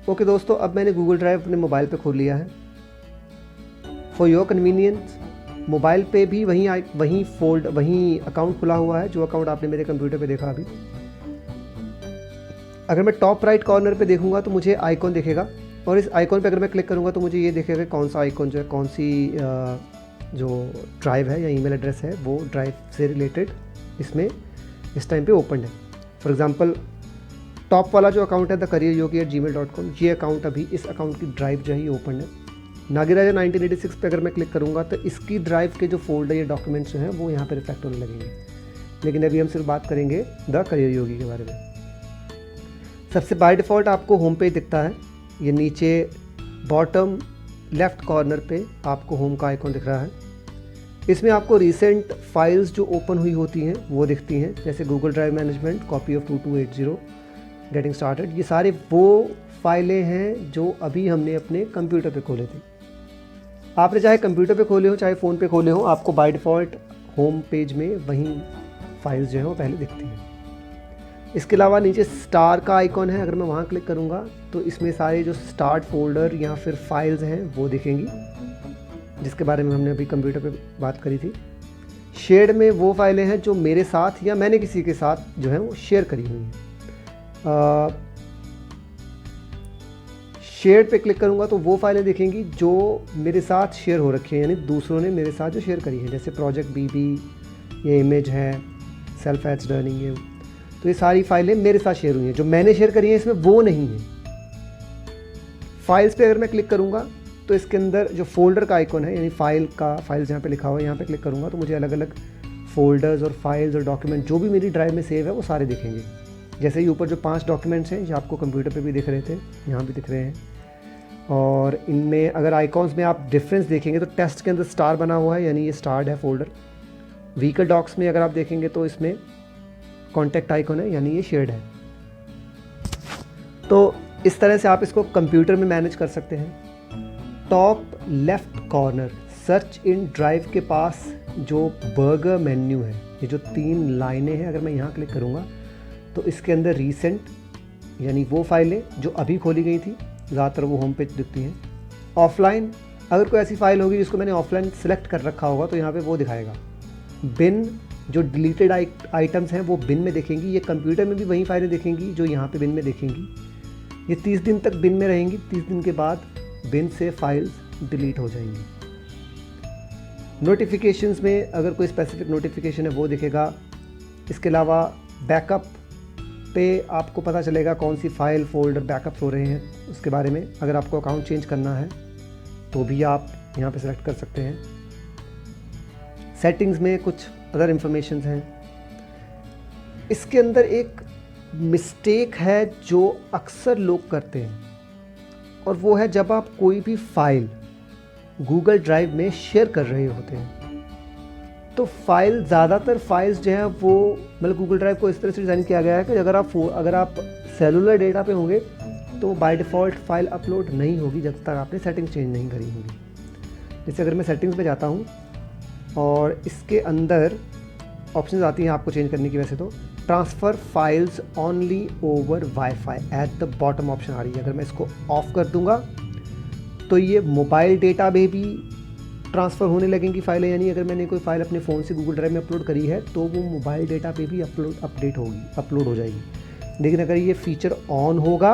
Okay दोस्तों, अब मैंने गूगल ड्राइव अपने मोबाइल पे खोल लिया है। फॉर योर कन्वीनियंस मोबाइल पे भी वहीं अकाउंट खुला हुआ है जो अकाउंट आपने मेरे कंप्यूटर पे देखा अभी। अगर मैं टॉप राइट कॉर्नर पे देखूंगा तो मुझे आइकॉन दिखेगा, और इस आइकॉन पे अगर मैं क्लिक करूंगा तो मुझे ये दिखेगा कौन सा आइकॉन जो है, कौन सी जो ड्राइव है या ईमेल एड्रेस है वो ड्राइव से रिलेटेड इसमें इस टाइम पे ओपन है। फॉर एग्जांपल टॉप वाला जो अकाउंट है thecareeryogi@gmail.com, ये अकाउंट अभी इस अकाउंट की ड्राइव जो है ये ओपन है। नागेराजा 1986 पे अगर मैं क्लिक करूँगा तो इसकी ड्राइव के जो फोल्डर या डॉक्यूमेंट्स जो हैं वो यहाँ पे रिफ्लेक्ट होने लगेंगे। लेकिन अभी हम सिर्फ बात करेंगे द करियर योगी के बारे में। सबसे बाय डिफ़ॉल्ट आपको होम पेज दिखता है, ये नीचे बॉटम लेफ़्ट कॉर्नर पे आपको होम का आइकॉन दिख रहा है। इसमें आपको रिसेंट फाइल्स जो ओपन हुई होती हैं वो दिखती हैं, जैसे Google drive management, copy of 2280, getting started. ये सारे वो फाइलें हैं जो अभी हमने अपने कंप्यूटर पे खोले थे। आपने चाहे कंप्यूटर पे खोले हो चाहे फ़ोन पे खोले हो, आपको बाय डिफ़ॉल्ट होम पेज में वहीं फाइल्स जो हैं वो पहले दिखती हैं। इसके अलावा नीचे स्टार का आइकॉन है, अगर मैं वहाँ क्लिक करूँगा तो इसमें सारे जो स्टार्ट फोल्डर या फिर फाइल्स हैं वो दिखेंगी, जिसके बारे में हमने अभी कंप्यूटर पे बात करी थी। शेयर्ड में वो फाइलें हैं जो मेरे साथ या मैंने किसी के साथ जो है वो शेयर करी हुई हैं। शेयर पे क्लिक करूँगा तो वो फाइलें दिखेंगी जो मेरे साथ शेयर हो रखी हैं, यानी दूसरों ने मेरे साथ जो शेयर करी है, जैसे प्रोजेक्ट बीबी, ये इमेज है, सेल्फ एड्स लर्निंग है। तो ये सारी फाइलें मेरे साथ शेयर हुई हैं, जो मैंने शेयर करी हैं इसमें वो नहीं है। फाइल्स पे अगर मैं क्लिक करूँगा तो इसके अंदर जो फोल्डर का आइकॉन है, यानी फाइल्स जहाँ पे लिखा हुआ है यहाँ पे क्लिक करूँगा तो मुझे अलग अलग फोल्डर्स और फाइल्स और डॉक्यूमेंट जो भी मेरी ड्राइव में सेव है वो सारे दिखेंगे। जैसे ये ऊपर जो 5 डॉक्यूमेंट्स हैं ये आपको कंप्यूटर पे भी दिख रहे थे, यहाँ भी दिख रहे हैं। और इनमें अगर आइकॉन्स में आप डिफरेंस देखेंगे तो टेस्ट के अंदर स्टार बना हुआ है, यानी ये स्टार्ड है फोल्डर। व्हीकल डॉक्स में अगर आप देखेंगे तो इसमें कॉन्टैक्ट आइकॉन है, यानी ये शेयर्ड है। तो इस तरह से आप इसको कंप्यूटर में मैनेज कर सकते हैं। Top left corner search in drive के पास जो बर्गर मेन्यू है, ये जो 3 लाइनें हैं, अगर मैं यहाँ क्लिक करूँगा तो इसके अंदर रीसेंट यानी वो फाइलें जो अभी खोली गई थी, ज़्यादातर वो होम पेज दिखती हैं। ऑफलाइन अगर कोई ऐसी फाइल होगी जिसको मैंने ऑफलाइन सेलेक्ट कर रखा होगा तो यहाँ पे वो दिखाएगा। बिन जो डिलीटेड आइटम्स हैं वो बिन में दिखेंगी, ये कंप्यूटर में भी वही फाइलें दिखेंगी जो यहाँ पे बिन में दिखेंगी। ये 30 दिन तक बिन में रहेंगी, 30 दिन के बाद बिन से फाइल्स डिलीट हो जाएंगी। नोटिफिकेशंस में अगर कोई स्पेसिफिक नोटिफिकेशन है वो दिखेगा। इसके अलावा बैकअप पे आपको पता चलेगा कौन सी फ़ाइल फोल्डर बैकअप हो रहे हैं उसके बारे में। अगर आपको अकाउंट चेंज करना है तो भी आप यहाँ पे सेलेक्ट कर सकते हैं। सेटिंग्स में कुछ अदर इंफॉर्मेशंस हैं। इसके अंदर एक मिस्टेक है जो अक्सर लोग करते हैं, और वो है जब आप कोई भी फाइल गूगल ड्राइव में शेयर कर रहे होते हैं तो ज़्यादातर फाइल्स जो हैं वो मतलब गूगल ड्राइव को इस तरह से डिज़ाइन किया गया है कि अगर आप सेलुलर डेटा पे होंगे तो बाय डिफ़ॉल्ट फाइल अपलोड नहीं होगी जब तक आपने सेटिंग्स चेंज नहीं करी होंगी। जैसे अगर मैं सेटिंग्स पे जाता हूँ और इसके अंदर ऑप्शंस आती हैं आपको चेंज करने की, वैसे तो transfer files only over WiFi at the bottom option आ रही है। अगर मैं इसको ऑफ़ कर दूँगा तो ये मोबाइल डेटा में भी ट्रांसफ़र होने लगेंगी फाइलें, यानी अगर मैंने कोई फ़ाइल अपने फ़ोन से गूगल ड्राइव में अपलोड करी है तो वो मोबाइल डेटा पे भी अपलोड हो जाएगी। लेकिन अगर ये फ़ीचर ऑन होगा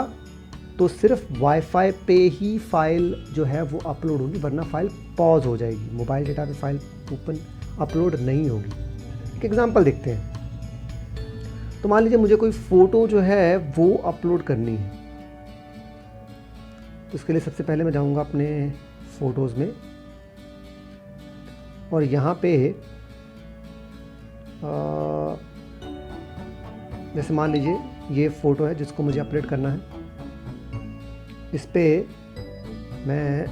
तो सिर्फ वाईफाई पे ही फ़ाइल जो है वो अपलोड होगी, वरना फ़ाइल पॉज हो जाएगी, मोबाइल डेटा पे फ़ाइल अपलोड नहीं होगी। एक एग्ज़ाम्पल देखते हैं। तो मान लीजिए मुझे कोई फ़ोटो जो है वो अपलोड करनी है, तो इसके लिए सबसे पहले मैं जाऊंगा अपने फ़ोटोज़ में और यहाँ पे जैसे मान लीजिए ये फ़ोटो है जिसको मुझे अपलोड करना है। इस पर मैं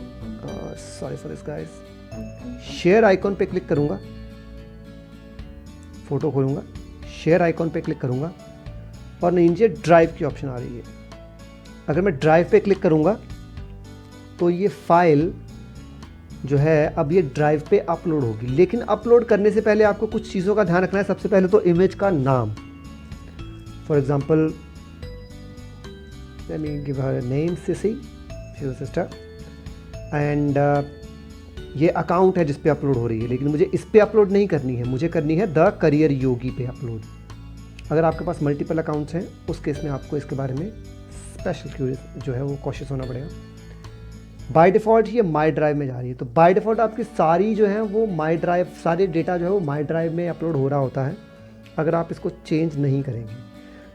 sorry for this guys, share icon पे क्लिक करूँगा, फ़ोटो खोलूँगा, शेयर आइकॉन पे क्लिक करूँगा और नीचे ड्राइव की ऑप्शन आ रही है। अगर मैं ड्राइव पे क्लिक करूँगा तो ये फ़ाइल जो है अब ये ड्राइव पे अपलोड होगी। लेकिन अपलोड करने से पहले आपको कुछ चीज़ों का ध्यान रखना है। सबसे पहले तो इमेज का नाम, for example let me give her a name, Sissy, she's a sister, and ये अकाउंट है जिस पे अपलोड हो रही है, लेकिन मुझे इस पे अपलोड नहीं करनी है, मुझे करनी है द करियर योगी पे अपलोड। अगर आपके पास मल्टीपल अकाउंट्स हैं उस केस में आपको इसके बारे में स्पेशल क्यूरियस जो है वो कॉशियस होना पड़ेगा। बाय डिफ़ॉल्ट ये माई ड्राइव में जा रही है, तो बाय डिफ़ॉल्ट आपकी सारी जो है वो माई ड्राइव, सारे डेटा जो है वो माई ड्राइव में अपलोड हो रहा होता है अगर आप इसको चेंज नहीं करेंगे।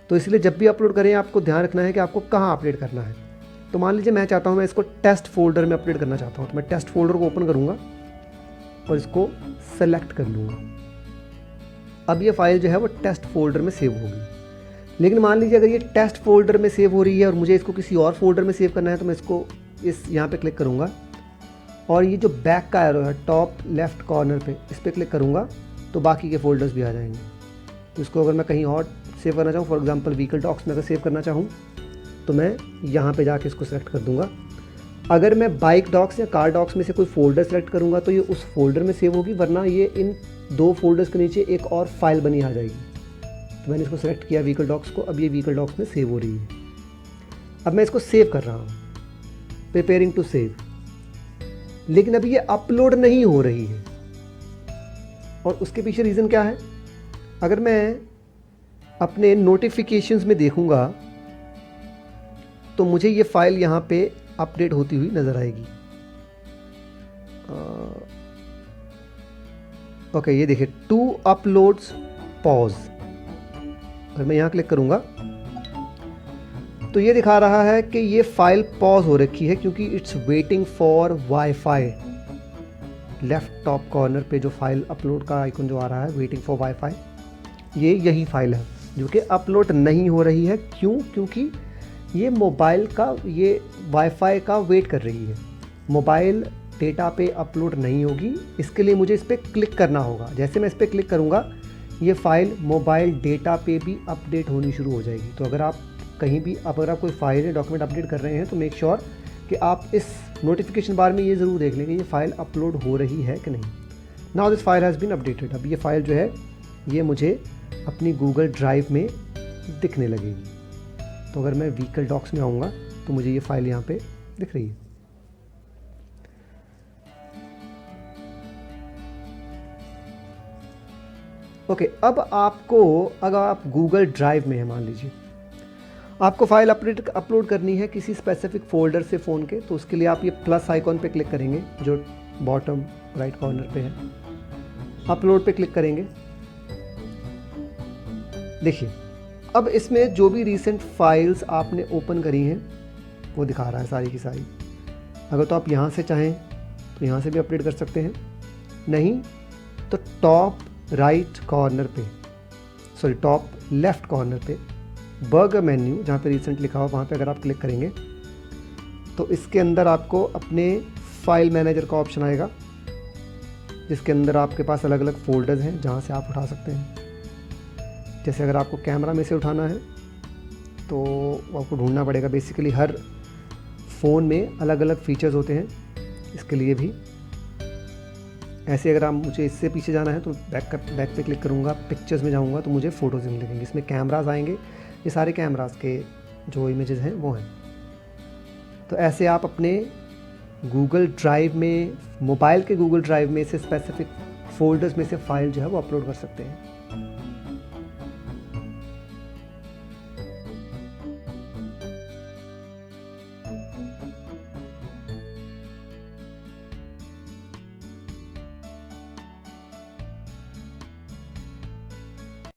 तो इसलिए जब भी अपलोड करें आपको ध्यान रखना है कि आपको कहाँ अपडेट करना है। तो मान लीजिए मैं चाहता हूँ मैं इसको टेस्ट फोल्डर में अपडेट करना चाहता हूँ, तो मैं टेस्ट फोल्डर को ओपन करूँगा और इसको सेलेक्ट कर लूँगा। अब ये फाइल जो है वो टेस्ट फोल्डर में सेव होगी। लेकिन मान लीजिए अगर ये टेस्ट फोल्डर में सेव हो रही है और मुझे इसको किसी और फोल्डर में सेव करना है, तो मैं इसको इस यहाँ पे क्लिक करूँगा और ये जो बैक का एरो है टॉप लेफ्ट कॉर्नर पे, इस पर क्लिक करूँगा तो बाकी के फोल्डर्स भी आ जाएंगे। तो इसको अगर मैं कहीं और सेव करना चाहूँ, फॉर एग्जांपल व्हीकल डॉक्स में अगर सेव करना चाहूँ तो मैं यहाँ पे जाके इसको सेलेक्ट कर दूँगा। अगर मैं बाइक डॉक्स या कार डॉक्स में से कोई फ़ोल्डर सेलेक्ट करूँगा तो ये उस फोल्डर में सेव होगी, वरना ये इन दो फोल्डर्स के नीचे एक और फाइल बनी आ जाएगी। तो मैंने इसको सेलेक्ट किया व्हीकल डॉक्स को, अब ये व्हीकल डॉक्स में सेव हो रही है। अब मैं इसको सेव कर रहा हूँ, प्रिपेयरिंग टू सेव, लेकिन अभी ये अपलोड नहीं हो रही है। और उसके पीछे रीज़न क्या है? अगर मैं अपने नोटिफिकेशंस में देखूँगा तो मुझे ये फाइल यहाँ पे अपडेट होती हुई नज़र आएगी। ओके, ये देखिए टू अपलोड्स पॉज। अगर मैं यहाँ क्लिक करूँगा तो ये दिखा रहा है कि ये फाइल पॉज हो रखी है क्योंकि it's waiting for wifi. Left top corner पे जो फाइल अपलोड का आइकन जो आ रहा है वेटिंग फॉर वाईफाई, ये यही फाइल है जो कि अपलोड नहीं हो रही है। क्यों? क्योंकि ये मोबाइल का, ये वाईफाई का वेट कर रही है। मोबाइल डेटा पे अपलोड नहीं होगी, इसके लिए मुझे इस पर क्लिक करना होगा। जैसे मैं इस पर क्लिक करूँगा ये फ़ाइल मोबाइल डेटा पे भी अपडेट होनी शुरू हो जाएगी। तो अगर आप कहीं भी, अगर आप कोई फाइल या डॉक्यूमेंट अपडेट कर रहे हैं तो मेक श्योर कि आप इस नोटिफिकेशन बार में ये ज़रूर देख लें कि ये फ़ाइल अपलोड हो रही है कि नहीं। Now this file has been updated. अब ये फ़ाइल जो है ये मुझे अपनी गूगल ड्राइव में दिखने लगेगी। तो अगर मैं व्हीकल डॉक्स में आऊँगा तो मुझे ये फ़ाइल यहाँ पे दिख रही है। ओके, अब आपको, अगर आप गूगल ड्राइव में है, मान लीजिए आपको फाइल अपलोड करनी है किसी स्पेसिफिक फ़ोल्डर से फ़ोन के, तो उसके लिए आप ये प्लस आइकॉन पे क्लिक करेंगे जो बॉटम राइट कॉर्नर पे है। अपलोड पे क्लिक करेंगे। देखिए अब इसमें जो भी रीसेंट फाइल्स आपने ओपन करी हैं वो दिखा रहा है सारी की सारी। अगर तो आप यहाँ से चाहें तो यहाँ से भी अपडेट कर सकते हैं, नहीं तो टॉप राइट कॉर्नर पे, सॉरी टॉप लेफ़्ट कॉर्नर पे बर्गर मेन्यू जहाँ पे रिसेंट लिखा हो वहाँ पे अगर आप क्लिक करेंगे तो इसके अंदर आपको अपने फाइल मैनेजर का ऑप्शन आएगा जिसके अंदर आपके पास अलग अलग फ़ोल्डर्स हैं जहाँ से आप उठा सकते हैं। जैसे अगर आपको कैमरा में से उठाना है तो आपको ढूंढना पड़ेगा। बेसिकली हर फ़ोन में अलग अलग फ़ीचर्स होते हैं, इसके लिए भी ऐसे। अगर आप, मुझे इससे पीछे जाना है तो बैक पे क्लिक करूँगा, पिक्चर्स में जाऊँगा तो मुझे फ़ोटोज़ मिलेंगे। इसमें कैमरास आएंगे, ये सारे कैमरास के जो इमेजेस हैं वो हैं। तो ऐसे आप अपने गूगल ड्राइव में, मोबाइल के गूगल ड्राइव में से स्पेसिफिक फ़ोल्डर्स में से फ़ाइल जो है वो अपलोड कर सकते हैं।